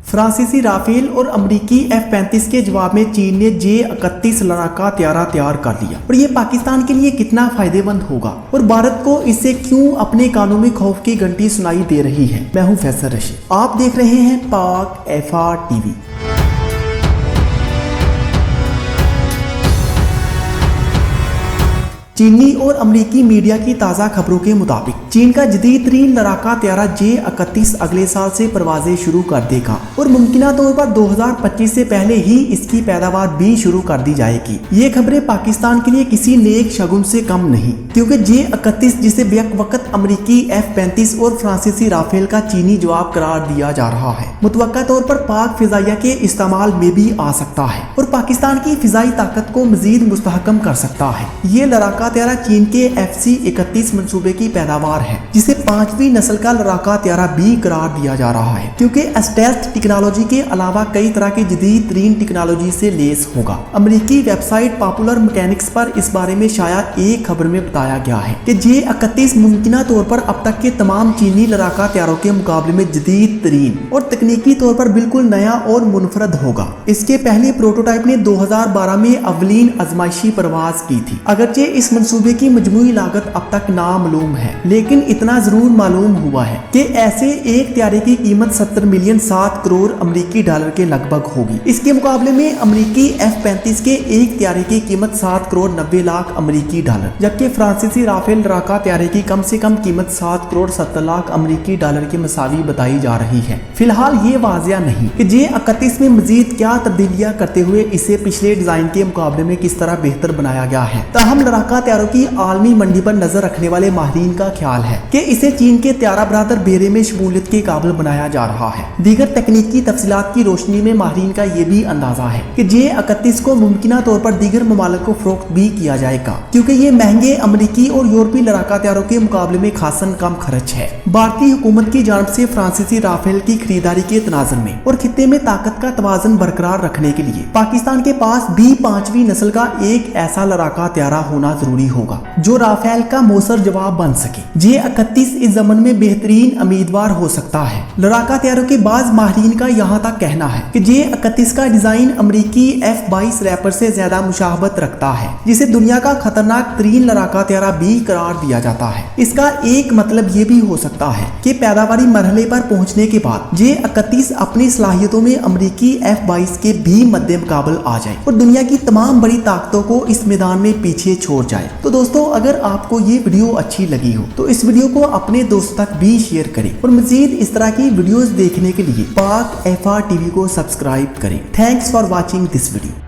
फ्रांसीसी राफेल और अमेरिकी F-35 के जवाब में चीन ने J-31 लड़ाका हथियार तैयार कर लिया और ये पाकिस्तान के लिए कितना फायदेमंद होगा और भारत को इससे क्यों अपने कानों में खौफ की घंटी सुनाई दे रही है। मैं हूं फैसल रशीद, आप देख रहे हैं पाक FR TV। चीनी और अमेरिकी मीडिया की ताज़ा खबरों के मुताबिक चीन का जदीद तरीन लड़ाका हथियार J-31 अगले साल से परवाजें शुरू कर देगा और मुमकिना तौर पर 2025 से पहले ही इसकी पैदावार भी शुरू कर दी जाएगी। ये खबरें पाकिस्तान के लिए किसी नेक शगुन से कम नहीं, क्योंकि J-31 जिसे बेक वक्त अमेरिकी F-35 और फ्रांसीसी राफेल का चीनी जवाब करार दिया जा रहा है, मुतवक्का तौर पर पाक फिजाइया के इस्तेमाल में भी आ सकता है और पाकिस्तान की फिजाई ताकत को मजीद मुस्तहकम कर सकता है। ये लड़ाका हथियार चीन के FC-31 मंसूबे की पैदावार है, जिसे 5वीं नस्ल का लड़ाका हथियार भी करार दिया जा रहा है, क्योंकि स्टेल्थ टेक्नोलॉजी के अलावा कई तरह की जदीद तरीन टेक्नोलॉजी से लेस होगा। अमेरिकी वेबसाइट पॉपुलर मैकेनिक्स पर इस बारे में शाया एक खबर में बताया गया है कि J-31 मुमकिना तौर पर अब तक के तमाम चीनी लड़ाका हथियारों के मुकाबले में जदीद तरीन और तकनीकी तौर पर बिल्कुल नया और मुनफरद होगा। इसके पहले प्रोटोटाइप ने 2012 में अवलीन आजमाइशी परवाज की थी। अगरचे इस मंसूबे की मजमूई लागत अब तक नामालूम है, लेकिन इतना जरूर मालूम हुआ है कि ऐसे एक हथियार की कीमत 70 मिलियन 7 करोड़ अमेरिकी डॉलर के लगभग होगी। इसके मुकाबले में अमेरिकी F-35 के एक हथियार की कीमत 7 करोड़ 90 लाख अमेरिकी डॉलर, जबकि फ्रांसीसी राफेल लड़ाका हथियार की कम से कम कीमत 7 करोड़ 70 लाख अमेरिकी डॉलर के मसावी बताई जा रही है। फिलहाल ये वाजिया नहीं कि J-31 में मजीद क्या तब्दीलियां करते हुए इसे पिछले डिजाइन के मुकाबले में किस तरह बेहतर बनाया गया है। ताहम लड़ाका हथियारों की आलमी मंडी पर नजर रखने वाले माहिरीन का ख्याल है कि इसे चीन के त्यारा बरादर बेरे में शमूलियत के काबिल बनाया जा रहा है। दीगर तकनीकी तफसीलात की रोशनी में माहिरीन का ये भी अंदाजा है कि J-31 को मुमकिना तौर पर दीगर ममालिक को फरोख्त भी किया जाएगा, क्योंकि ये महंगे अमेरिकी और यूरोपीय लड़ाका हथियारों के मुकाबले में खासन कम खर्च है। भारतीय हुकूमत की जानब से फ्रांसीसी राफेल की खरीदारी के तनाजुर में और खित्ते में ताकत का तवाज़ुन बरकरार रखने के लिए पाकिस्तान के पास भी 5वीं नस्ल का एक ऐसा लड़ाका हथियार होना जरूरी होगा जो राफेल का मौसर जवाब बन सके। J-31 इस जमन में बेहतरीन उम्मीदवार हो सकता है। लड़ाका हथियारों के बाज माहिरीन का यहाँ तक कहना है कि J-31 का डिजाइन अमेरिकी F-22 रैपर से ज्यादा मुशाबहत रखता है, जिसे दुनिया का खतरनाक तरीन लड़ाका हथियार भी करार दिया जाता है। इसका एक मतलब ये भी हो सकता है कि पैदावारी मरहले पर पहुंचने के बाद J-31 अपनी सलाहियतों में अमेरिकी F-22 के भी मद्दे मुकाबल आ जाए और दुनिया की तमाम बड़ी ताकतों को इस मैदान में पीछे छोड़ जाए। तो दोस्तों, अगर आपको ये वीडियो अच्छी लगी हो तो इस वीडियो को अपने दोस्तों तक भी शेयर करें और मजीद इस तरह की वीडियोस देखने के लिए पाक FR TV को सब्सक्राइब करें। Thanks for watching this video.